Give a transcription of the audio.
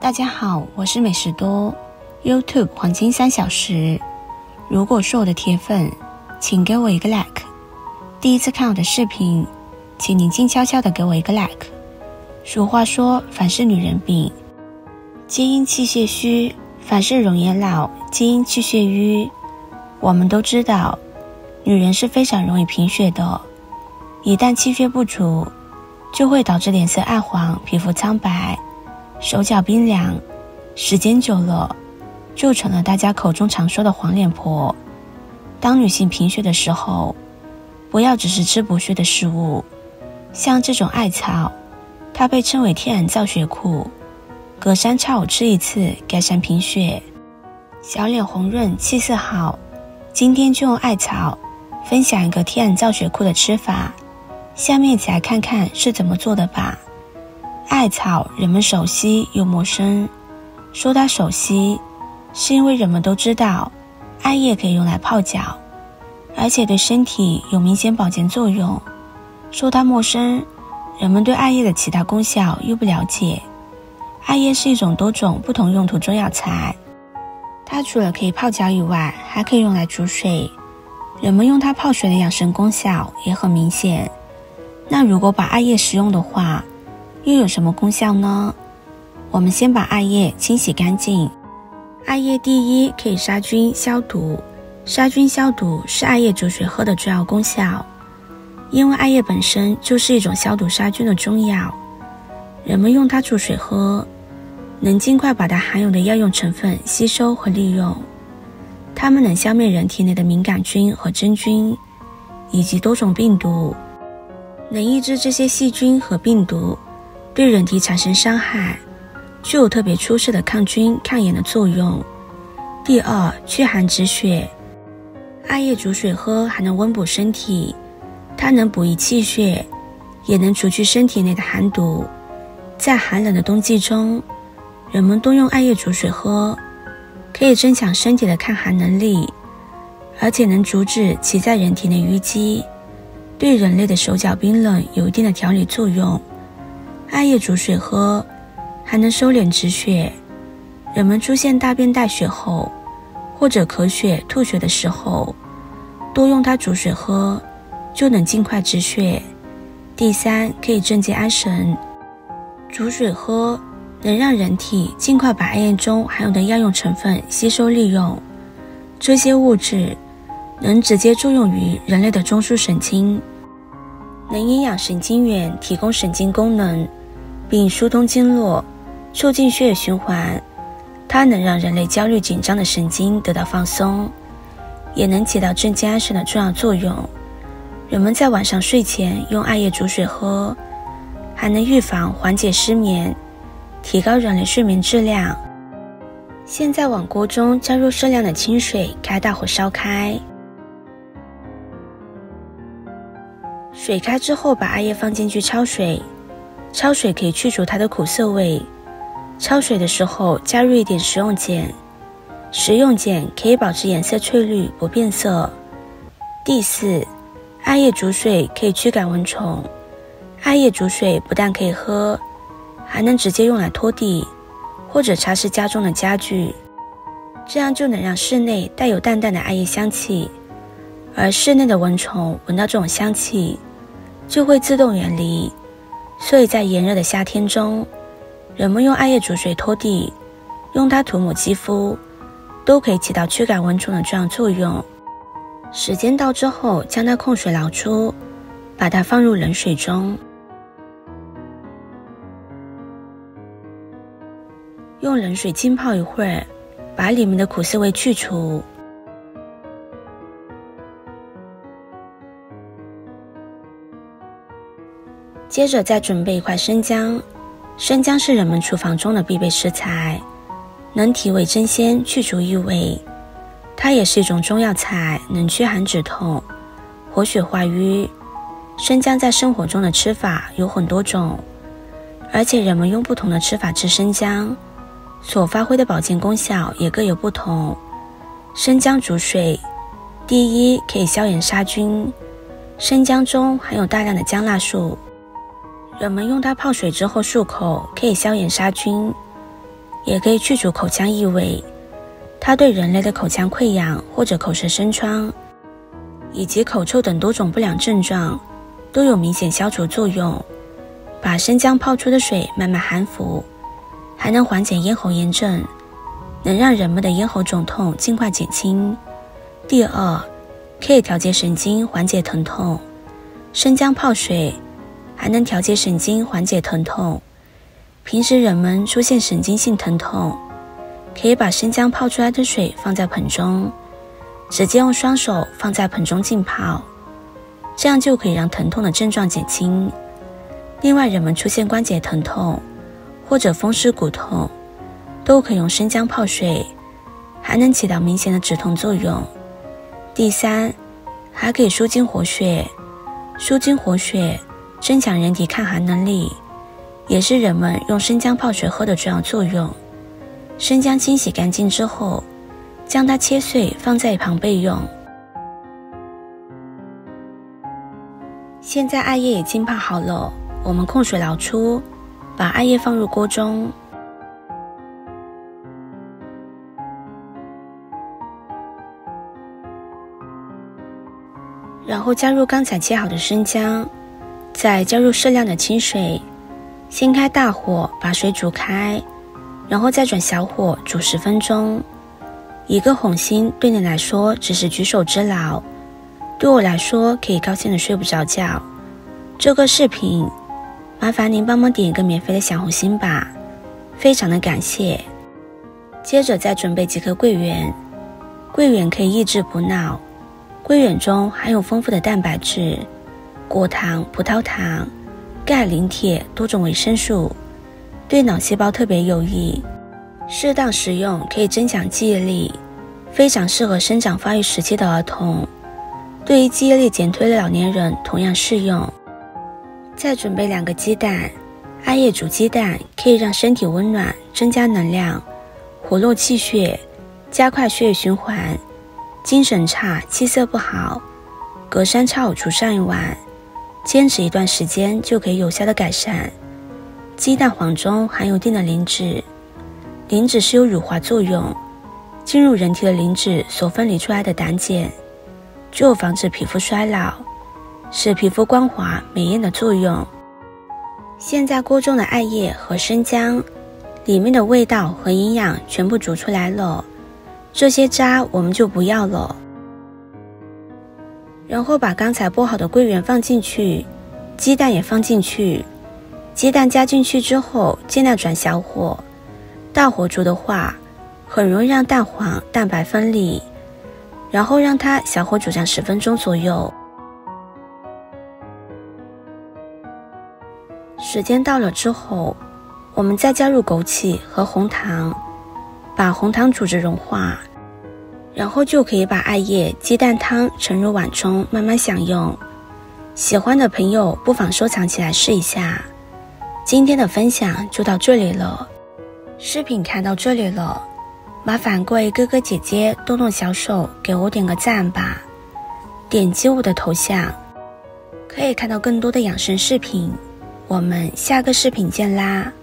大家好，我是美食多 YouTube 黄金3小时。如果是我的铁粉，请给我一个 like。第一次看我的视频，请你静悄悄地给我一个 like。俗话说，凡事女人病，皆因气血虚；凡事容颜老，皆因气血瘀。我们都知道，女人是非常容易贫血的，一旦气血不足，就会导致脸色暗黄、皮肤苍白、手脚冰凉，时间久了，就成了大家口中常说的黄脸婆。当女性贫血的时候，不要只是吃补血的食物，像这种艾草，它被称为天然造血库，隔3差5吃一次，改善贫血，小脸红润，气色好。今天就用艾草分享一个天然造血库的吃法，下面一起来看看是怎么做的吧。艾草人们熟悉又陌生，说它熟悉，是因为人们都知道艾叶可以用来泡脚，而且对身体有明显保健作用。说它陌生，人们对艾叶的其他功效又不了解。艾叶是一种多种不同用途中药材，它除了可以泡脚以外，还可以用来煮水。人们用它泡水的养生功效也很明显。那如果把艾叶食用的话，又有什么功效呢？我们先把艾叶清洗干净。艾叶第一可以杀菌消毒，杀菌消毒是艾叶煮水喝的主要功效，因为艾叶本身就是一种消毒杀菌的中药，人们用它煮水喝，能尽快把它含有的药用成分吸收和利用。它们能消灭人体内的敏感菌和真菌，以及多种病毒，能抑制这些细菌和病毒对人体产生伤害，具有特别出色的抗菌抗炎的作用。第二，驱寒止血。艾叶煮水喝还能温补身体，它能补益气血，也能除去身体内的寒毒。在寒冷的冬季中，人们多用艾叶煮水喝，可以增强身体的抗寒能力，而且能阻止其在人体内淤积，对人类的手脚冰冷有一定的调理作用。艾叶煮水喝还能收敛止血，人们出现大便带血后，或者咳血吐血的时候，多用它煮水喝，就能尽快止血。第三，可以镇静安神。煮水喝能让人体尽快把艾叶中含有的药用成分吸收利用，这些物质能直接作用于人类的中枢神经，能营养神经元，提供神经功能，并疏通经络，促进血液循环。它能让人类焦虑紧张的神经得到放松，也能起到镇静安神的重要作用。人们在晚上睡前用艾叶煮水喝，还能预防缓解失眠，提高人类睡眠质量。现在往锅中加入适量的清水，开大火烧开。水开之后，把艾叶放进去焯水。焯水可以去除它的苦涩味。焯水的时候加入一点食用碱，食用碱可以保持颜色翠绿不变色。第四，艾叶煮水可以驱赶蚊虫。艾叶煮水不但可以喝，还能直接用来拖地或者擦拭家中的家具，这样就能让室内带有淡淡的艾叶香气，而室内的蚊虫闻到这种香气就会自动远离。所以在炎热的夏天中，人们用艾叶煮水拖地，用它涂抹肌肤，都可以起到驱赶蚊虫的重要作用。时间到之后，将它控水捞出，把它放入冷水中，用冷水浸泡一会儿，把里面的苦涩味去除。接着再准备一块生姜。生姜是人们厨房中的必备食材，能提味增鲜，去除异味。它也是一种中药材，能驱寒止痛，活血化瘀。生姜在生活中的吃法有很多种，而且人们用不同的吃法吃生姜，所发挥的保健功效也各有不同。生姜煮水，第一，可以消炎杀菌。生姜中含有大量的姜辣素，人们用它泡水之后漱口，可以消炎杀菌。也可以去除口腔异味。它对人类的口腔溃疡或者口舌生疮以及口臭等多种不良症状都有明显消除作用。把生姜泡出的水慢慢含服，还能缓解咽喉炎症，能让人们的咽喉肿痛尽快减轻。第二，可以调节神经，缓解疼痛。生姜泡水还能调节神经，缓解疼痛。平时人们出现神经性疼痛，可以把生姜泡出来的水放在盆中，直接用双手放在盆中浸泡，这样就可以让疼痛的症状减轻。另外，人们出现关节疼痛或者风湿骨痛，都可以用生姜泡水，还能起到明显的止痛作用。第三，还可以舒筋活血。舒筋活血，增强人体抗寒能力，也是人们用生姜泡水喝的主要作用。生姜清洗干净之后，将它切碎放在一旁备用。现在艾叶已浸泡好了，我们控水捞出，把艾叶放入锅中，然后加入刚才切好的生姜，再加入适量的清水，先开大火把水煮开，然后再转小火煮10分钟。一个红心对你来说只是举手之劳，对我来说可以高兴的睡不着觉。这个视频麻烦您帮忙点一个免费的小红心吧，非常的感谢。接着再准备几颗桂圆，桂圆可以抑制补脑，桂圆中含有丰富的蛋白质、果糖、葡萄糖、钙、磷、铁多种维生素，对脑细胞特别有益。适当食用可以增强记忆力，非常适合生长发育时期的儿童，对于记忆力减退的老年人同样适用。再准备2个鸡蛋，艾叶煮鸡蛋可以让身体温暖，增加能量，活络气血，加快血液循环。精神差、气色不好，隔3差5煮上一碗，坚持一段时间就可以有效的改善。鸡蛋黄中含有一定的磷脂，磷脂是有乳化作用，进入人体的磷脂所分离出来的胆碱，具有防止皮肤衰老，使皮肤光滑美艳的作用。现在锅中的艾叶和生姜里面的味道和营养全部煮出来了，这些渣我们就不要了。然后把刚才剥好的桂圆放进去，鸡蛋也放进去。鸡蛋加进去之后，尽量转小火，大火煮的话很容易让蛋黄、蛋白分离，然后让它小火煮上10分钟左右。时间到了之后，我们再加入枸杞和红糖，把红糖煮至融化，然后就可以把艾叶鸡蛋汤盛入碗中慢慢享用。喜欢的朋友不妨收藏起来试一下。今天的分享就到这里了，视频看到这里了，麻烦各位哥哥姐姐动动小手给我点个赞吧，点击我的头像可以看到更多的养生视频。我们下个视频见啦！